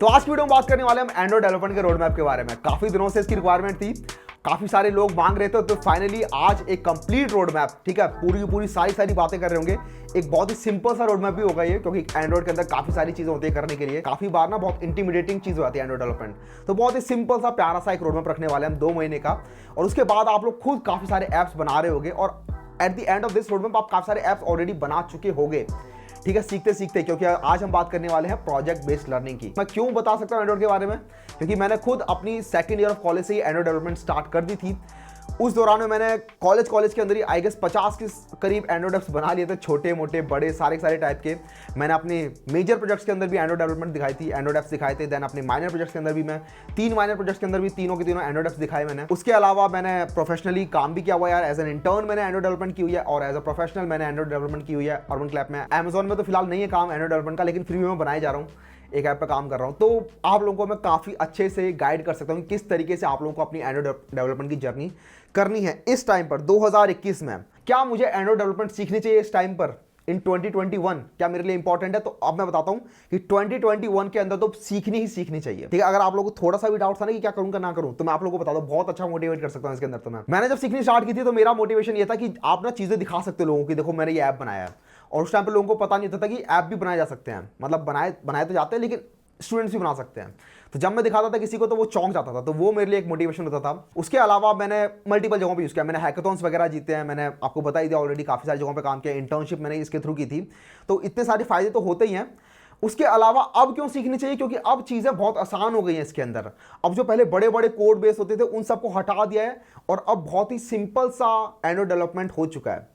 तो आज की वीडियो में बात करने वाले हम एंड्रॉइड डेवलपमेंट के रोड मैप के बारे में। काफी दिनों से इसकी रिक्वायरमेंट थी, काफी सारे लोग मांग रहे थे, तो फाइनली आज एक कंप्लीट रोड मैप, ठीक है, पूरी की पूरी सारी बातें कर रहे होंगे। एक बहुत ही सिंपल सा रोड मैप भी होगा ये, क्योंकि एंड्रॉइड के अंदर काफी सारी चीजें होती है करने के लिए। काफी बार ना बहुत इंटीमिडेटिंग चीज हो जाती है एंड्रॉइड डेवलपमेंट, तो बहुत ही सिंपल सा प्यारा सा एक रोड मैप रखने वाले हम 2 महीने का। और उसके बाद आप लोग खुद काफी सारे ऐप्स बना रहे होगे और at the end of this road map आप काफी सारे ऐप्स ऑलरेडी बना चुके होंगे, ठीक है, सीखते सीखते। क्योंकि आज हम बात करने वाले हैं प्रोजेक्ट बेस्ड लर्निंग की। मैं क्यों बता सकता हूं एंड्रॉइड के बारे में, क्योंकि मैंने खुद अपनी सेकंड ईयर ऑफ कॉलेज से ही एंड्रॉइड डेवलपमेंट स्टार्ट कर दी थी। उस दौरान में मैंने कॉलेज के अंदर ही आई गेस 50 के करीब एंड्रॉइड ऐप्स बना लिए थे, छोटे मोटे बड़े सारे टाइप के। मैंने अपने मेजर प्रोजेक्ट्स के अंदर भी एंड्रॉइड डेवलपमेंट दिखाई थी, एंड्रॉइड ऐप्स दिखाए थे। देन अपने माइनर प्रोजेक्ट्स के अंदर भी मैं 3 माइनर प्रोजेक्ट्स के अंदर भी तीनों के तीनों एंड्रॉइड ऐप्स दिखाए मैंने। उसके अलावा मैंने प्रोफेशनली काम भी किया हुआ यार, एज एन इंटर्न मैंने एंड्रॉइड डेवलपमेंट की हुई है और एज अ प्रोफेशनल मैंने एंड्रॉइड डेवलपमेंट की हुई है अर्बन क्लैप में। अमेजॉन में तो फिलहाल नहीं है काम एंड्रॉइड डेवलपमेंट का, लेकिन फ्री में बनाए जा रहा हूँ, एक ऐप पे काम कर रहा हूं। तो आप लोगों को मैं काफ़ी अच्छे से गाइड कर सकता हूं कि किस तरीके से आप लोगों को अपनी एंड्रॉइड डेवलपमेंट की जर्नी करनी है इस टाइम पर 2021 में। क्या मुझे एंड्रॉइड डेवलपमेंट सीखनी चाहिए इस टाइम पर इन 2021, क्या मेरे लिए इंपॉर्टेंट है? तो अब मैं बताता हूं कि 2021 के अंदर तो सीखनी ही सीखनी चाहिए, ठीक है। अगर आप लोगों को थोड़ा सा भी डाउट था ना कि क्या करूंगा ना करूं, तो मैं आप लोगों को बता दूं, बहुत अच्छा मोटिवेट कर सकता हूं इसके अंदर। तो मैंने जब सीखनी स्टार्ट की थी तो मेरा मोटिवेशन ये था कि आप ना चीजें दिखा सकते हो लोगों की, देखो मैंने ये ऐप बनाया है। और उस टाइम पर लोगों को पता नहीं था कि ऐप भी बनाए जा सकते हैं, मतलब बनाए तो जाते हैं लेकिन स्टूडेंट्स भी बना सकते हैं। तो जब मैं दिखाता था किसी को तो वो चौंक जाता था, तो वो मेरे लिए एक मोटिवेशन होता था। उसके अलावा मैंने मल्टीपल जगहों पे यूज़ किया, मैंने हैकाथॉन्स वगैरह जीते हैं, मैंने आपको बता ही दिया ऑलरेडी, काफ़ी सारी जगहों पे काम किया, इंटर्नशिप मैंने इसके थ्रू की थी। तो इतने सारे फायदे तो होते ही हैं। उसके अलावा अब क्यों सीखनी चाहिए? क्योंकि अब चीज़ें बहुत आसान हो गई हैं इसके अंदर। अब जो पहले बड़े बड़े कोड बेस होते थे उन सबको हटा दिया है और अब बहुत ही सिंपल सा एंड्रॉइड डेवलपमेंट हो चुका है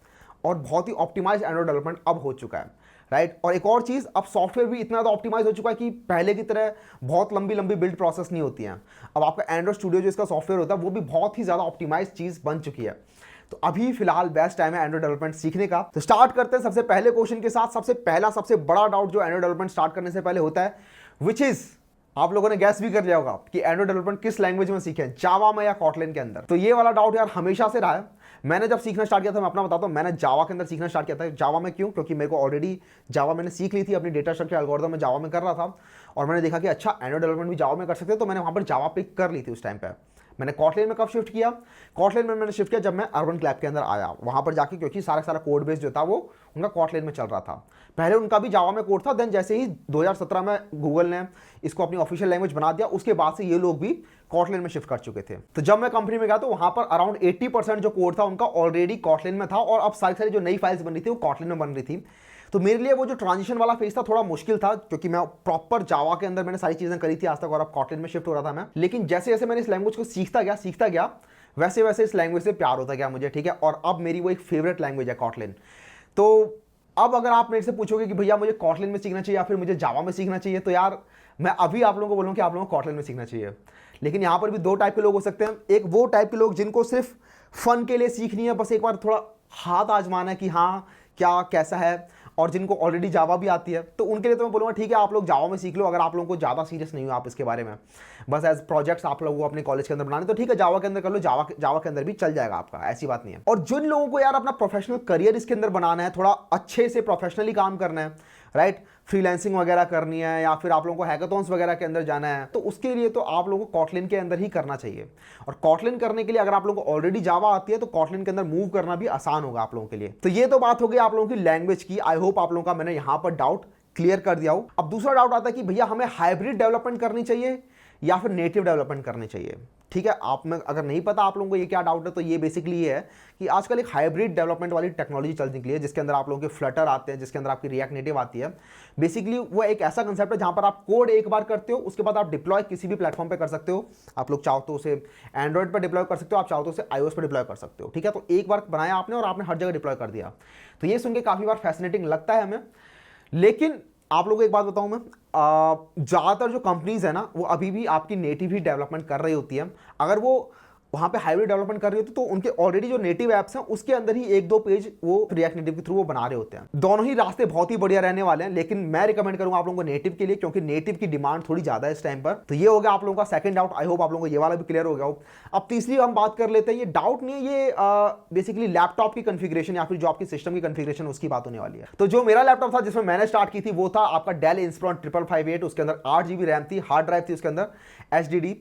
और बहुत ही ऑप्टिमाइज एंड्रॉइड डेवलपमेंट अब हो चुका है, राइट। और एक और चीज़, अब सॉफ्टवेयर भी इतना ज़्यादा ऑप्टिमाइज हो चुका है कि पहले की तरह बहुत लंबी बिल्ड प्रोसेस नहीं होती है। अब आपका एंड्रॉइड स्टूडियो जो इसका सॉफ्टवेयर होता है वो भी बहुत ही ज़्यादा ऑप्टिमाइज चीज़ बन चुकी है। तो अभी फिलहाल बेस्ट टाइम है एंड्रॉइड डेवलपमेंट सीखने का। तो स्टार्ट करते हैं सबसे पहले क्वेश्चन के साथ। सबसे बड़ा डाउट जो एंड्रॉइड डेवलपमेंट स्टार्ट करने से पहले होता है, विच इज, आप लोगों ने गैस भी कर लिया होगा कि एंड्रॉइड डेवलपमेंट किस लैंग्वेज में सीखें, जावा में या कॉटलिन के अंदर। तो ये वाला डाउट यार हमेशा से रहा है। मैंने जब सीखना स्टार्ट किया था, मैं अपना बताता हूँ, मैंने जावा के अंदर सीखना स्टार्ट किया था। जावा में क्यों? क्योंकि मेरे को ऑलरेडी जावा मैंने सीख ली थी, अपनी डेटा स्ट्रक्चर एल्गोरिथम में जावा में कर रहा था और मैंने देखा कि अच्छा एंड्रॉइड डेवलपमेंट भी जावा में कर सकते हैं, तो मैंने वहाँ पर जावा पिक कर ली थी उस टाइम पर। मैंने कॉटलिन में कब शिफ्ट किया? कॉटलिन में मैंने शिफ्ट किया जब मैं अर्बन क्लैप के अंदर आया, वहाँ पर जाके, क्योंकि सारा कोड बेस जो था वो उनका कॉटलिन में चल रहा था। पहले उनका भी जावा में कोड था, देन जैसे ही 2017 में गूगल ने इसको अपनी ऑफिशियल लैंग्वेज बना दिया, उसके बाद से ये लोग भी कॉटलिन में शिफ्ट कर चुके थे। तो जब मैं कंपनी में गया तो वहाँ पर अराउंड 80% जो कोड था उनका ऑलरेडी कॉटलिन में था और अब सारी जो नई फाइल्स बन रही थी वो कॉटलिन में बन रही थी। तो मेरे लिए वो जो ट्रांजिशन वाला फेज था थोड़ा मुश्किल था, क्योंकि मैं प्रॉपर जावा के अंदर मैंने सारी चीजें करी थी आज तक और अब कॉटलिन में शिफ्ट हो रहा था मैं। लेकिन जैसे जैसे मैंने इस लैंग्वेज को सीखता गया वैसे वैसे इस लैंग्वेज से प्यार होता गया मुझे, ठीक है। और अब मेरी वो एक फेवरेट लैंग्वेज है कॉटलिन। तो अब अगर आप मेरे से पूछोगे कि भैया मुझे कॉटलिन में सीखना चाहिए या फिर मुझे जावा में सीखना चाहिए, तो यार मैं अभी आप लोगों को बोलूँ कि आप लोगों को कॉटलिन में सीखना चाहिए। लेकिन यहाँ पर भी 2 टाइप के लोग हो सकते हैं। एक वो टाइप के लोग जिनको सिर्फ फन के लिए सीखनी है, बस एक बार थोड़ा हाथ आजमाना है कि हाँ क्या कैसा है, और जिनको ऑलरेडी जावा भी आती है, तो उनके लिए तो मैं बोलूँगा ठीक है आप लोग जावा में सीख लो। अगर आप लोगों को ज़्यादा सीरियस नहीं हो आप इसके बारे में, बस एज प्रोजेक्ट्स आप लोगों को अपने कॉलेज के अंदर बनाने, तो ठीक है जावा के अंदर कर लो, जावा के अंदर भी चल जाएगा आपका, ऐसी बात नहीं है। और जिन लोगों को यार अपना प्रोफेशनल करियर इसके अंदर बनाना है, थोड़ा अच्छे से प्रोफेशनली काम करना है, राइट, फ्रीलांसिंग वगैरह करनी है या फिर आप लोगों को हैकाथॉन्स वगैरह के अंदर जाना है, तो उसके लिए तो आप लोगों को कॉटलिन के अंदर ही करना चाहिए। और कॉटलिन करने के लिए अगर आप लोगों को ऑलरेडी जावा आती है तो कॉटलिन के अंदर मूव करना भी आसान होगा आप लोगों के लिए। तो ये तो बात हो गई आप लोगों की लैंग्वेज की। आई होप आप लोगों का मैंने यहां पर डाउट क्लियर कर दिया हो। अब दूसरा डाउट आता है कि भैया हमें हाइब्रिड डेवलपमेंट करनी चाहिए या फिर नेटिव डेवलपमेंट करनी चाहिए, ठीक है। आप में अगर नहीं पता आप लोगों को ये क्या डाउट है, तो ये बेसिकली ये है कि आजकल एक हाइब्रिड डेवलपमेंट वाली टेक्नोलॉजी चल निकली है, जिसके अंदर आप लोगों के फ्लटर आते हैं, जिसके अंदर आपकी रिएक्ट नेटिव आती है। बेसिकली वो एक ऐसा कंसेप्ट है जहां पर आप कोड एक बार करते हो, उसके बाद आप डिप्लॉय किसी भी प्लेटफॉर्म पे कर सकते हो। आप लोग चाहो तो उसे एंड्रॉइड पर डिप्लॉय कर सकते हो, आप चाहो तो उसे iOS पर डिप्लॉय कर सकते हो, ठीक है। तो एक बार बनाया आपने और आपने हर जगह डिप्लॉय कर दिया। तो ये सुन के काफी बार फैसिनेटिंग लगता है हमें, लेकिन आप लोगों को एक बात बताऊं मैं, ज़्यादातर जो कंपनीज है ना वो अभी भी आपकी नेटिव ही डेवलपमेंट कर रही होती है। अगर वो वहाँ पे हाईवे डेवलपमेंट कर रही होती है, तो उनके ऑलरेडी जो नेटिव ऐप्स हैं उसके अंदर ही एक दो पेज वो रिएक्ट नेटिव के थ्रू वो बना रहे होते हैं। दोनों ही रास्ते बहुत ही बढ़िया रहने वाले हैं, लेकिन मैं रिकमेंड करूंगा आप लोगों को नेटिव के लिए, क्योंकि नेटिव की डिमांड थोड़ी ज्यादा है इस टाइम पर। तो ये हो गया आप लोगों का सेकंड डाउट। आई होप आप लोगों को ये वाला भी क्लियर हो गया हो। अब तीसरी हम बात कर लेते हैं, ये डाउट नहीं है, ये बेसिकली लैपटॉप की कॉन्फ़िगरेशन या फिर जो आपकी सिस्टम की कॉन्फ़िगरेशन उसकी बात होने वाली है। तो जो मेरा लैपटॉप था जिसमें मैंने स्टार्ट की थी वो था आपका डेल इंस्पिरॉन 5558, उसके अंदर 8 GB रैम थी, हार्ड ड्राइव थी उसके अंदर HDD।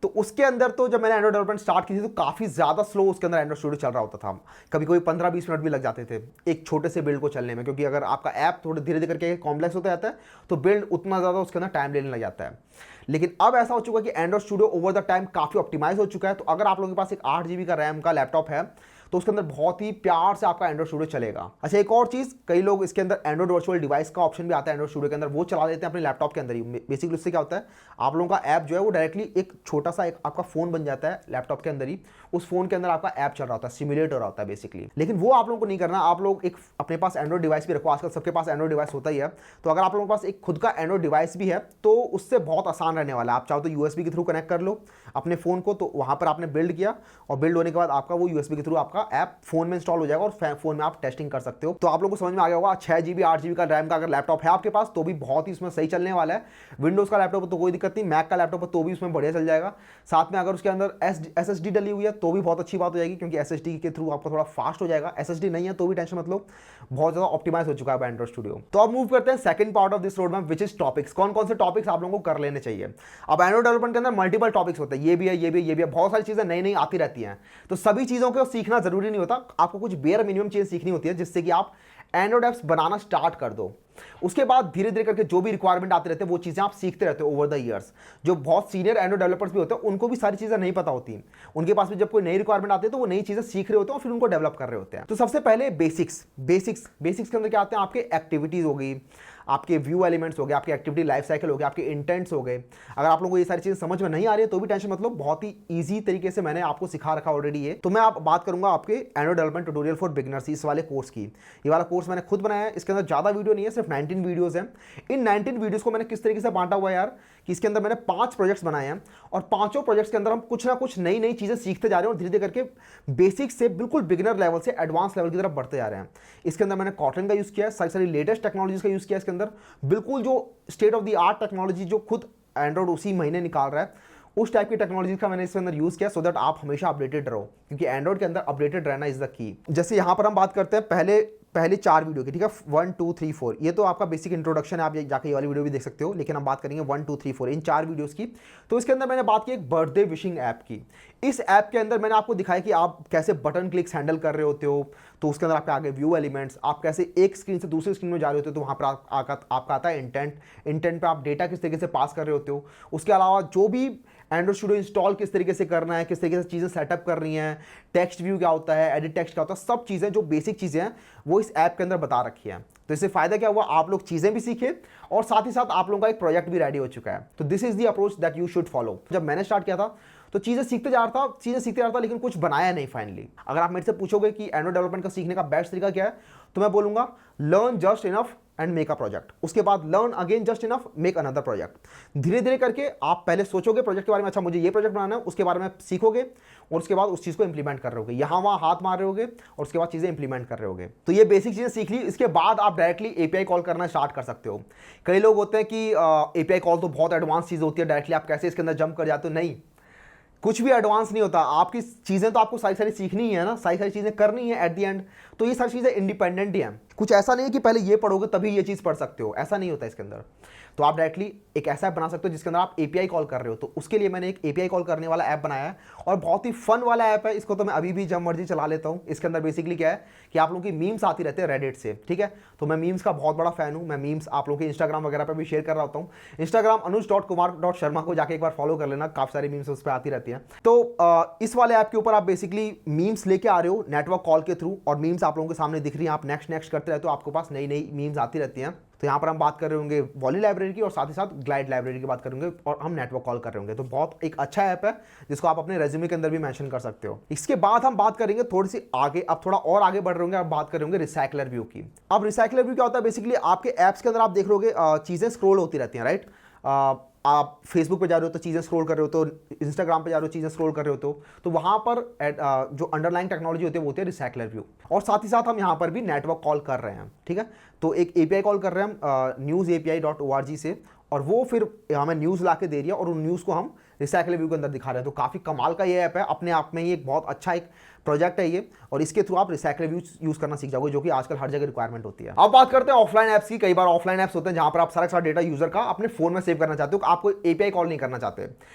तो उसके अंदर तो जब मैंने एंड्रॉइड डेवलपमेंट स्टार्ट की थी तो काफ़ी ज़्यादा स्लो उसके अंदर एंड्रॉइड स्टूडियो चल रहा होता था। कभी कोई 15-20 मिनट भी लग जाते थे एक छोटे से बिल्ड को चलने में, क्योंकि अगर आपका ऐप थोड़े धीरे धीरे करके कॉम्प्लेक्स होता जाता है तो बिल्ड उतना ज़्यादा उसके अंदर टाइम लेने लग जाता है। लेकिन अब ऐसा हो चुका है कि Android studio over the time काफ़ी ऑप्टिमाइज हो चुका है। तो अगर आप लोगों के पास एक 8 GB का रैम का लैपटॉप है तो उसके अंदर बहुत ही प्यार से आपका एंड्रॉइड स्टूडियो चलेगा। अच्छा, एक और चीज़, कई लोग इसके अंदर एंड्रॉइड वर्चुअल डिवाइस का ऑप्शन भी आता है एंड्रॉइड स्टूडियो के अंदर, वो चला लेते हैं अपने लैपटॉप के अंदर ही। बेसिकली उससे क्या होता है, आप लोगों का ऐप जो है वो डायरेक्टली एक छोटा सा एक आपका फोन बन जाता है लैपटॉप के अंदर ही। उस फोन के अंदर आपका ऐप चल रहा होता है, सिमुलेट हो रहा होता है बेसिकली। लेकिन वो आप लोगों को नहीं करना, आप लोग एक अपने पास एंड्रॉइड डिवाइस भी रखो। आजकल सबके पास एंड्रॉइड डिवाइस होता ही है। तो अगर आप लोगों के पास एक खुद का एंड्रॉइड डिवाइस भी है तो उससे बहुत आसान रहने वाला है। आप चाहो तो USB के थ्रू कनेक्ट कर लो अपने फोन को, तो वहां पर आपने बिल्ड किया और बिल्ड होने के बाद आपका वो USB के थ्रू आपका ऐप फोन में इंस्टॉल हो जाएगा और फोन में आप टेस्टिंग कर सकते हो। तो आप लोगों को समझ में आ गया होगा, 6 GB 8 GB का रैम का अगर लैपटॉप है आपके पास तो भी बहुत ही इसमें सही चलने वाला है। विंडोज का लैपटॉप तो कोई दिक्कत नहीं, मैक का लैपटॉप तो भी उसमें बढ़िया चल जाएगा। साथ में अगर उसके अंदर SSD डली हुई है तो भी बहुत अच्छी बात हो जाएगी, क्योंकि SSD के थ्रू आपका थोड़ा फास्ट हो जाएगा। SSD नहीं है तो भी टेंशन मत लो, बहुत ज्यादा ऑप्टिमाइज हो चुका है एंड्रॉइड स्टूडियो। तो अब मूव करते हैं second part of this road map, which is topics. कौन कौन से टॉपिक्स आप लोगों को कर लेने चाहिए। अब एंड्रॉइड डेवलपमेंट के अंदर मल्टीपल टॉपिक्स होते हैं, ये भी है, ये भी है, ये भी है, बहुत सारी चीजें नई नई आती रहती हैं। तो सभी चीजों को सीखना जरूरी नहीं होता, आपको कुछ बेयर मिनिमम चीज सीखनी होती है जिससे कि आप एंड्रॉइड ऐप्स बनाना स्टार्ट कर दो। उसके बाद धीरे धीरे करके जो भी रिक्वायरमेंट आते रहते हैं वो चीजें आप सीखते रहते हो ओवर द ईयर्स। जो बहुत सीनियर एंड्रॉइड डेवलपर्स भी होते हैं उनको भी सारी चीजें नहीं पता होती, उनके पास भी जब कोई नई रिक्वायरमेंट आती है तो वो नई चीजें सीख रहे होते हैं और फिर उनको डेवलप कर रहे होते हैं। तो सबसे पहले बेसिक्स के अंदर क्या आते हैं, आपके एक्टिविटीज हो गई, आपके व्यू एलिमेंट्स हो गए, आपके एक्टिविटी लाइफ साइकिल हो गए, आपके इंटेंट्स हो गए। अगर आप लोगों को ये सारी चीजें समझ में नहीं आ रही है तो भी टेंशन मतलब, बहुत ही ईजी तरीके से मैंने आपको सिखा रखा ऑलरेडी है। तो मैं आप बात करूंगा आपके Android development tutorial for beginners इस वाले कोर्स की। ये वाला कोर्स मैंने खुद बनाया है, इसके अंदर ज्यादा वीडियो नहीं है, सिर्फ 19 वीडियोस हैं। इन 19 वीडियोस को मैंने किस तरीके से बांटा हुआ है यार, कि इसके अंदर मैंने 5 प्रोजेक्ट्स बनाए हैं और पांचों प्रोजेक्ट्स के अंदर हम कुछ ना कुछ नई नई चीजें सीखते जा रहे हैं और धीरे धीरे करके बेसिक से बिल्कुल बिगिनर लेवल से एडवांस लेवल की तरफ बढ़ते जा रहे हैं। इसके अंदर मैंने कॉटन का यूज किया है, सारी सारी लेटेस्ट टेक्नोलॉजीज का यूज किया है इसके अंदर, बिल्कुल जो state of the art technology जो खुद एंड्रॉइड उसी महीने निकाल रहा है उस टाइप की टेक्नोलॉजी का मैंने इसके अंदर यूज किया, सो दैट आप हमेशा अपडेटेड रहो, क्योंकि एंड्रॉइड के अंदर अपडेटेड रहना इज द की। जैसे यहां पर हम बात करते हैं पहले 4 वीडियो की, ठीक है, 1 2 3 4, ये तो आपका बेसिक इंट्रोडक्शन है, आप जाके ये वाली वीडियो भी देख सकते हो। लेकिन हम बात करेंगे 1 2 3 4 इन 4 वीडियोस की। तो इसके अंदर मैंने बात की एक बर्थडे विशिंग ऐप की। इस ऐप के अंदर मैंने आपको दिखाया कि आप कैसे बटन क्लिक्स हैंडल कर रहे होते हो, तो उसके अंदर आपके आगे व्यू एलिमेंट्स, आप कैसे एक स्क्रीन से दूसरी स्क्रीन में जा रहे होते हो, तो वहाँ पर आपका आता है इंटेंट पे आप डेटा किस तरीके से पास कर रहे होते हो। उसके अलावा जो भी एंड्रॉइड स्टूडियो इंस्टॉल किस तरीके से करना है, किस तरीके से चीज़ें सेटअप कर रही हैं, टेक्स्ट व्यू क्या होता है, एडिट टेक्स्ट क्या होता है, सब चीज़ें जो बेसिक चीज़ें हैं वो इस ऐप के अंदर बता रखी है। तो इससे फायदा क्या हुआ, आप लोग चीज़ें भी सीखे और साथ ही साथ आप लोगों का एक प्रोजेक्ट भी रेडी हो चुका है। तो this is the approach that you should follow. जब मैंने स्टार्ट किया था तो चीज़ें सीखते जा रहा था लेकिन कुछ बनाया नहीं फाइनली। अगर आप मेरे से पूछोगे कि एंड्रॉइड डेवलपमेंट का सीखने का बेस्ट तरीका क्या है, तो मैं बोलूंगा learn just enough and make a project. उसके बाद learn again just enough, make another project. धीरे धीरे करके आप पहले सोचोगे प्रोजेक्ट के बारे में, अच्छा मुझे ये प्रोजेक्ट बनाना है, उसके बारे में सीखोगे और उसके बाद उस चीज़ को इंप्लीमेंट कर रहे होगे, यहाँ वहाँ हाथ मार रहे होगे और उसके बाद चीज़ें इंप्लीमेंट कर रहे होगे। तो ये बेसिक चीज़ें सीख ली, इसके बाद आप डायरेक्टली API कॉल करना स्टार्ट कर सकते हो। कई लोग होते हैं कि API कॉल तो बहुत एडवांस चीज़ होती है, डायरेक्टली आप कैसे इसके अंदर जंप कर जाते हो। नहीं, कुछ भी एडवांस नहीं होता, आपकी चीज़ें तो आपको सारी सारी सीखनी ही है ना, सारी सारी चीज़ें करनी है एट द एंड। तो ये सारी चीज़ें इंडिपेंडेंट ही हैं, कुछ ऐसा नहीं है कि पहले ये पढ़ोगे तभी ये चीज़ पढ़ सकते हो, ऐसा नहीं होता इसके अंदर। तो आप डायरेक्टली एक ऐसा ऐप बना सकते हो जिसके अंदर आप API कॉल कर रहे हो। तो उसके लिए मैंने एक API कॉल करने वाला ऐप बनाया है और बहुत ही फन वाला ऐप है। इसको तो मैं अभी भी जब मर्जी चला लेता हूँ। इसके अंदर बेसिकली क्या है कि आप लोगों की मीम्स आती रहते हैं रेडिट से, ठीक है। तो मैं मीम्स का बहुत बड़ा फैन हूँ, मैं मीम्स आप लोगों के इंस्टाग्राम वगैरह पर भी शेयर कर रहा होता हूँ। इंस्टाग्राम anuj.kumar.sharma को जाके एक बार फॉलो कर लेना, काफ़ी सारी मीम्स उस पर आती रहती हैं। तो इस वाले ऐप के ऊपर आप बेसिकली मीम्स लेके आ रहे हो नेटवर्क कॉल के थ्रू और मीम्स आप लोगों के सामने दिख रही हैं, आप नेक्स्ट करते रहते हो, आपके पास नई नई मीम्स आती रहती हैं। तो यहाँ पर हम बात कर रहे होंगे वॉली लाइब्रेरी की और साथ ही साथ ग्लाइड लाइब्रेरी की बात करेंगे और हम नेटवर्क कॉल कर रहे होंगे। तो बहुत एक अच्छा ऐप है जिसको आप अपने रेज्यूमे के अंदर भी मेंशन कर सकते हो। इसके बाद हम बात करेंगे थोड़ी सी आगे, अब थोड़ा और आगे बढ़ रहे होंगे, अब बात करेंगे रिसाइकलर व्यू की। अब रिसाइकलर व्यू क्या होता है, बेसिकली आपके ऐप्स के अंदर आप देख रहे होगे चीज़ें स्क्रॉल होती रहती हैं, राइट। आप फेसबुक पे जा रहे हो तो चीज़ें स्क्रॉल कर रहे हो, तो इंस्टाग्राम पे जा रहे हो चीज़ें स्क्रॉल कर रहे हो, तो वहाँ पर जो अंडरलाइन टेक्नोलॉजी होती है वो होती है रिसाइकलर व्यू। और साथ ही साथ हम यहाँ पर भी नेटवर्क कॉल कर रहे हैं, ठीक है। तो एक एपीआई कॉल कर रहे हैं हम newsapi.org से, और वो फिर हमें न्यूज़ ला के दे रही है और उन न्यूज़ को हम रिसाइकल व्यू के अंदर दिखा रहे हैं। तो काफ़ी कमाल का ये ऐप है, अपने आप में ही एक बहुत अच्छा एक प्रोजेक्ट है ये, और इसके थ्रू आप रिसाइकल व्यू यूज़ करना सीख जाओगे, जो कि आजकल हर जगह रिक्वायरमेंट होती है। अब बात करते हैं ऑफलाइन ऐप्स की। कई बार ऑफलाइन ऐप्स होते हैं जहाँ पर आप सारा डेटा यूजर का अपने फोन में सेव करना चाहते हो, आपको एपीआई कॉल नहीं करना चाहते।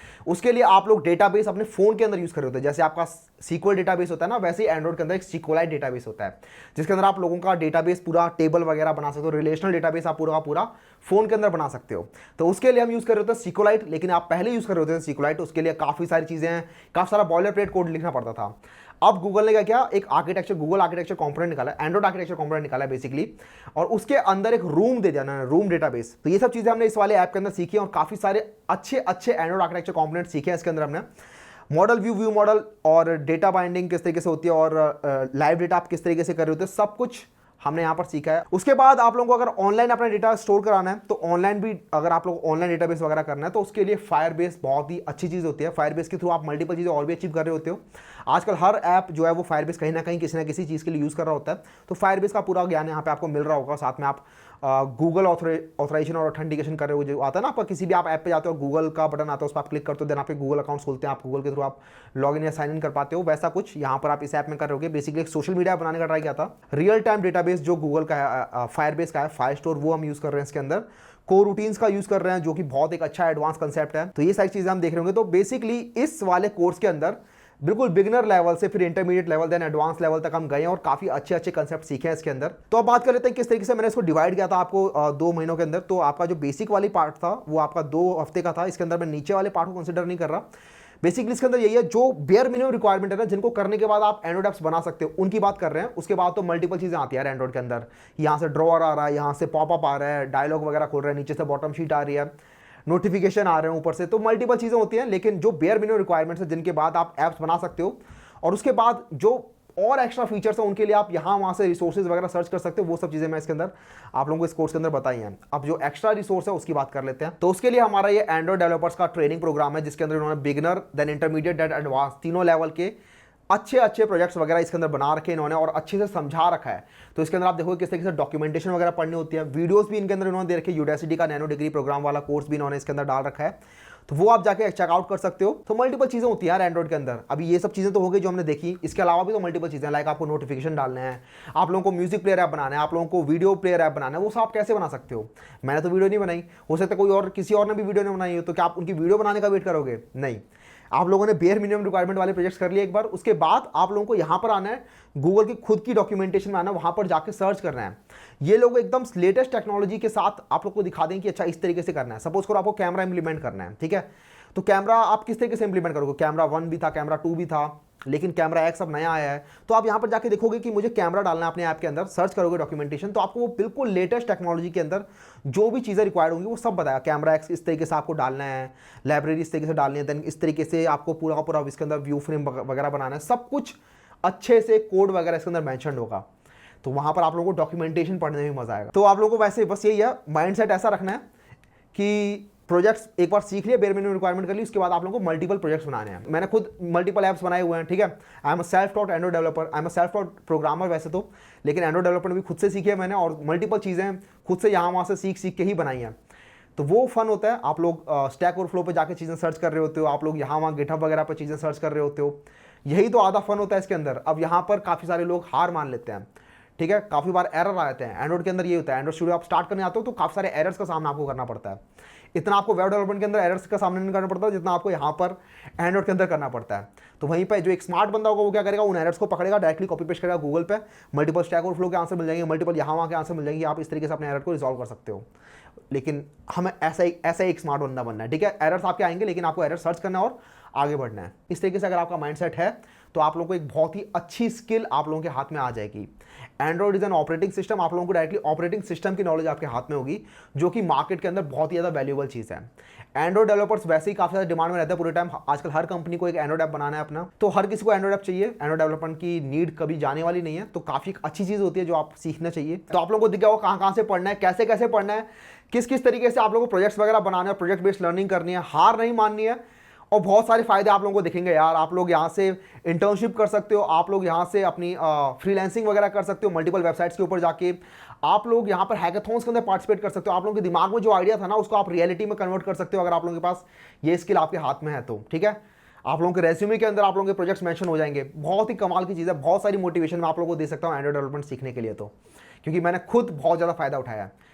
उसके लिए आप लोग डेटाबेस अपने फोन के अंदर यूज कर रहे होते हैं। जैसे आपका सीक्वल डेटाबेस होता है ना, वैसे ही एंड्रॉइड के अंदर एक सिक्वलाइट डेटाबेस होता है, जिसके अंदर आप लोगों का डेटाबेस पूरा टेबल वगैरह बना सकते हो, रिलेशनल डेटाबेस आप पूरा का पूरा फोन के अंदर बना सकते हो। तो उसके लिए हम यूज कर रहे होते हैं सिक्वलाइट, लेकिन आप पहले यूज कर रहे होते हैं सिक्वलाइट, उसके लिए काफी सारी चीजें हैं, काफी सारा बॉयलर प्लेट कोड लिखना पड़ता था। अब गूगल ने क्या किया, एक आर्किटेक्चर, गूगल आर्किटेक्चर कंपोनेंट निकाला, एंड्रॉइड आर्किटेक्चर कंपोनेंट निकाला है बेसिकली, और उसके अंदर एक रूम दे दिया ना, रूम डेटाबेस। तो ये सब चीजें हमने इस वाले ऐप के अंदर सीखी और काफी सारे अच्छे अच्छे एंड्रॉइड आर्किटेक्चर कंपोनेंट सीखे हैं इसके अंदर हमने। मॉडल व्यू, व्यू मॉडल, और डेटा बाइंडिंग किस तरीके से होती है, और लाइव डेटा आप किस तरीके से कर रहे होते हैं, सब कुछ हमने यहाँ पर सीखा है। उसके बाद आप लोगों को अगर ऑनलाइन अपना डेटा स्टोर कराना है, तो ऑनलाइन भी अगर आप लोग ऑनलाइन डेटाबेस वगैरह करना है, तो उसके लिए फायरबेस बहुत ही अच्छी चीज़ होती है। फायरबेस के थ्रू आप मल्टीपल चीज़ें और भी अचीव कर रहे होते हो। आजकल हर ऐप जो है वो फायरबेस कहीं ना कहीं किसी ना किसी चीज़ के लिए यूज़ कर रहा होता है, तो फायरबेस का पूरा ज्ञान यहाँ पे आपको मिल रहा होगा। साथ में आप गूगल ऑथराइजेशन और ऑथेंटिकेशन कर रहे हो, जो आता है ना, आपका किसी भी आप ऐप पे जाते हो, गूगल का बटन आता है, उस पर आप क्लिक करते हो, देन आप गूगल अकाउंट खोलते हैं, आप गूगल के थ्रू आप लॉगिन या साइन इन कर पाते हो। वैसा कुछ यहाँ पर आप इस ऐप में कर रहे हो। बेसिकली एक सोशल मीडिया बनाने का ट्राई किया था। रियल टाइम डेटाबेस जो गूगल का है, फायरबेस का है, फायर स्टोर, वो हम यूज़ कर रहे हैं इसके अंदर। को रूटीन्स का यूज़ कर रहे हैं, जो कि बहुत एक अच्छा एडवांस कंसेप्ट है। तो ये सारी चीज़ें हम देख रहे होंगे। तो बेसिकली इस वाले कोर्स के अंदर बिल्कुल बिगिनर लेवल से फिर intermediate level, then advance level तक हम गए और काफी अच्छे अच्छे कंसेप्ट सीखे हैं इसके अंदर। तो अब बात कर लेते हैं किस तरीके से मैंने इसको डिवाइड किया था आपको 2 महीनों के अंदर। तो आपका जो बेसिक वाली पार्ट था वो आपका 2 हफ्ते का था। इसके अंदर मैं नीचे वाले पार्ट को कंसिडर नहीं कर रहा। बेसिकली इसके अंदर यही है, जो बेयर मिनिमम रिक्वायरमेंट है ना, जिनको करने के बाद आप एंड्रॉइड ऐप्स बना सकते हो, उनकी बात कर रहे हैं। उसके बाद तो मल्टीपल चीजें आती है एंड्रॉइड के अंदर। यहाँ से ड्रॉअर आ रहा है, यहाँ से पॉपअप आ रहा है, डायलॉग वगैरह खोल रहे हैं, नीचे से बॉटम शीट आ रही है, नोटिफिकेशन आ रहे हैं ऊपर से, तो मल्टीपल चीजें होती हैं। लेकिन जो बेयर मिनिमम रिक्वायरमेंट्स है, जिनके बाद आप ऐप्स बना सकते हो, और उसके बाद जो और एक्स्ट्रा फीचर्स हैं, उनके लिए आप यहाँ वहाँ से रिसोर्सेज वगैरह सर्च कर सकते हो। वो सब चीज़ें मैं इसके अंदर आप लोगों को इस कोर्स के अंदर बताई हैं। अब जो एक्स्ट्रा रिसोर्स है उसकी बात कर लेते हैं। तो उसके लिए हमारा ये एंड्रॉइड डेवलपर्स का ट्रेनिंग प्रोग्राम है, जिसके अंदर उन्होंने beginner, then intermediate, then advance, तीनों लेवल के अच्छे अच्छे प्रोजेक्ट्स वगैरह इसके अंदर बना रखे इन्होंने और अच्छे से समझा रखा है। तो इसके अंदर आप देखोगे किस तरीके से डॉक्यूमेंटेशन वगैरह पढ़नी होती है। वीडियोस भी इनके अंदर इन्होंने दे रखे, यूडेसिटी का नैनो डिग्री प्रोग्राम वाला कोर्स भी इन्होंने इसके अंदर डाल रखा है, तो वो आप जाके चेकआउट कर सकते हो। तो मल्टीपल चीज़ें होती हैं यार एंड्रॉइड के अंदर। अभी ये सब चीज़ें तो हो गई जो हमने देखी, इसके अलावा भी तो मल्टीपल चीज़ें, लाइक आपको नोटिफिकेशन डालने हैं, आप लोगों को म्यूजिक प्लेयर ऐप बनाना है, आप लोगों को वीडियो प्लेयर ऐप बनाना है। वो सब आप कैसे बना सकते हो? मैंने तो वीडियो नहीं बनाई, हो सकता है कोई और, किसी और ने भी वीडियो नहीं बनाई हो, तो क्या आप उनकी वीडियो बनाने का वेट करोगे? नहीं। आप लोगों ने बेयर मिनिमम रिक्वायरमेंट वाले प्रोजेक्ट्स कर लिए एक बार, उसके बाद आप लोगों को यहाँ पर आना है, गूगल की खुद की डॉक्यूमेंटेशन में आना है, वहाँ पर जाके सर्च करना है। ये लोग एकदम लेटेस्ट टेक्नोलॉजी के साथ आप लोग को दिखा दें कि अच्छा इस तरीके से करना है। सपोज करो आपको कैमरा इंप्लीमेंट करना है, ठीक है, तो कैमरा आप किस तरीके से इंप्लीमेंट करोगे? कैमरा 1 भी था, कैमरा 2 भी था, लेकिन कैमरा X अब नया आया है। तो आप यहाँ पर जाके देखोगे कि मुझे कैमरा डालना है अपने ऐप के अंदर, सर्च करोगे डॉक्यूमेंटेशन, तो आपको वो बिल्कुल लेटेस्ट टेक्नोलॉजी के अंदर जो भी चीज़ें रिक्वायर्ड होंगी वो सब बताया। कैमरा X इस तरीके से आपको डालना है, लाइब्रेरी इस तरीके से डालनी है, देन इस तरीके से आपको पूरा का पूरा इसके अंदर व्यू फ्रेम वगैरह बनाना है, सब कुछ अच्छे से कोड वगैरह इसके अंदर मैंशन होगा। तो वहाँ पर आप लोगों को डॉक्यूमेंटेशन पढ़ने में मजा आएगा। तो आप लोगों को वैसे बस यही है, माइंड सेट ऐसा रखना है कि प्रोजेक्ट्स एक बार सीख लिए, बेयर मिनिमम रिक्वायरमेंट कर ली, उसके बाद आप लोगों को मल्टीपल प्रोजेक्ट्स बनाने हैं। मैंने खुद मल्टीपल ऐप्स बनाए हुए हैं, ठीक है। I am a self taught Android developer, I am a self taught programmer वैसे तो, लेकिन एंड्रॉइड डेवलपमेंट भी खुद से सीखी है मैंने, और मल्टीपल चीज़ें खुद से यहाँ वहाँ से सीख के ही बनाई हैं। तो वो फन होता है। आप लोग स्टैक ओवरफ्लो पे जाके चीज़ें सर्च कर रहे होते हो, आप लोग यहाँ वहाँ गिटहब वगैरह पर चीज़ें सर्च कर रहे होते हो, यही तो आधा फन होता है इसके अंदर। अब यहाँ पर काफ़ी सारे लोग हार मान लेते हैं, ठीक है, काफ़ी बार एरर आ जाते हैं। एंड्रॉइड के अंदर ये होता है, एंड्रॉइड स्टूडियो आप स्टार्ट करने आते हो तो काफ़ी सारे एरर्स का सामना आपको करना पड़ता है। इतना आपको वेब डेवलपमेंट के अंदर एरर्स का सामना नहीं करना पड़ता जितना आपको यहाँ पर एंड्रॉइड के अंदर करना पड़ता है। तो वहीं पे जो एक स्मार्ट बंदा होगा वो क्या करेगा, उन एरर्स को पकड़ेगा, डायरेक्टली कॉपी पेस्ट करेगा गूगल पे, मल्टीपल स्टैक ओवरफ्लो के आंसर मिल जाएंगे, मल्टीपल यहाँ वहाँ के आंसर मिल जाएंगे, आप इस तरीके से अपने एरर को रिजॉल्व कर सकते हो। लेकिन हमें ऐसा ही एक स्मार्ट बंदा बनना है, ठीक है। एरर्स आपके आएंगे, लेकिन आपको एरर सर्च करना है और आगे बढ़ना है। इस तरीके से अगर आपका माइंडसेट है तो आप लोगों को एक बहुत ही अच्छी स्किल आप लोगों के हाथ में आ जाएगी। Android is an operating system, आप लोगों को डायरेक्टली ऑपरेटिंग सिस्टम की नॉलेज आपके हाथ में होगी, जो कि मार्केट के अंदर बहुत ही ज़्यादा वैल्यूएबल चीज़ है। एंड्रॉइड डेवलपर्स वैसे ही काफ़ी ज़्यादा डिमांड में रहते हैं पूरे टाइम। आजकल हर कंपनी को एक एंड्रॉइड ऐप बनाना है अपना, तो हर किसी को एंड्रॉइड ऐप चाहिए। एंड्रॉइड डेवलपमेंट की नीड कभी जाने वाली नहीं है, तो काफ़ी अच्छी चीज़ होती है जो आप सीखना चाहिए। तो आप लोगों को दिख गया होगा कहाँ से पढ़ना है, कैसे कैसे पढ़ना है, किस किस तरीके से आप लोगों को प्रोजेक्ट्स वगैरह बनाने हैं, प्रोजेक्ट बेस्ड लर्निंग करनी है, हार नहीं माननी है। और बहुत सारे फायदे आप लोगों को दिखेंगे यार। आप लोग यहाँ से इंटर्नशिप कर सकते हो, आप लोग यहाँ से अपनी फ्रीलांसिंग वगैरह कर सकते हो मल्टीपल वेबसाइट्स के ऊपर जाके। आप लोग यहाँ पर हैकाथॉन्स के अंदर पार्टिसिपेट कर सकते हो। आप लोगों के दिमाग में जो आइडिया था ना, उसको आप रियलिटी में कन्वर्ट कर सकते हो अगर आप लोगों के पास ये स्किल आपके हाथ में है तो। ठीक है, आप लोगों के रेज्यूमे के अंदर आप लोगों के प्रोजेक्ट्स मेंशन हो जाएंगे। बहुत ही कमाल की चीज़ है, बहुत सारी मोटिवेशन मैं आप लोगों को दे सकता हूँ एंड्रॉइड डेवलपमेंट सीखने के लिए, तो क्योंकि मैंने खुद बहुत ज़्यादा फायदा उठाया है।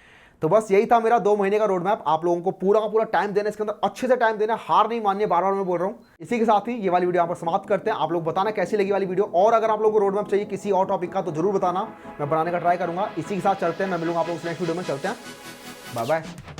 तो बस यही था मेरा 2 महीने का रोड मैप। आप लोगों को पूरा का पूरा टाइम देना, इसके अंदर अच्छे से टाइम देना, हार नहीं माननी है, बार बार मैं बोल रहा हूँ। इसी के साथ ही ये वाली वीडियो यहाँ पर समाप्त करते हैं। आप लोग बताना कैसी लगी वाली वीडियो, और अगर आप लोगों को रोड मैप चाहिए किसी और टॉपिक का तो जरूर बताना, मैं बनाने का ट्राई करूंगा। इसी के साथ चलते हैं, मैं मिलूंगा आप लोगों से नेक्स्ट वीडियो में। चलते हैं, बाय बाय।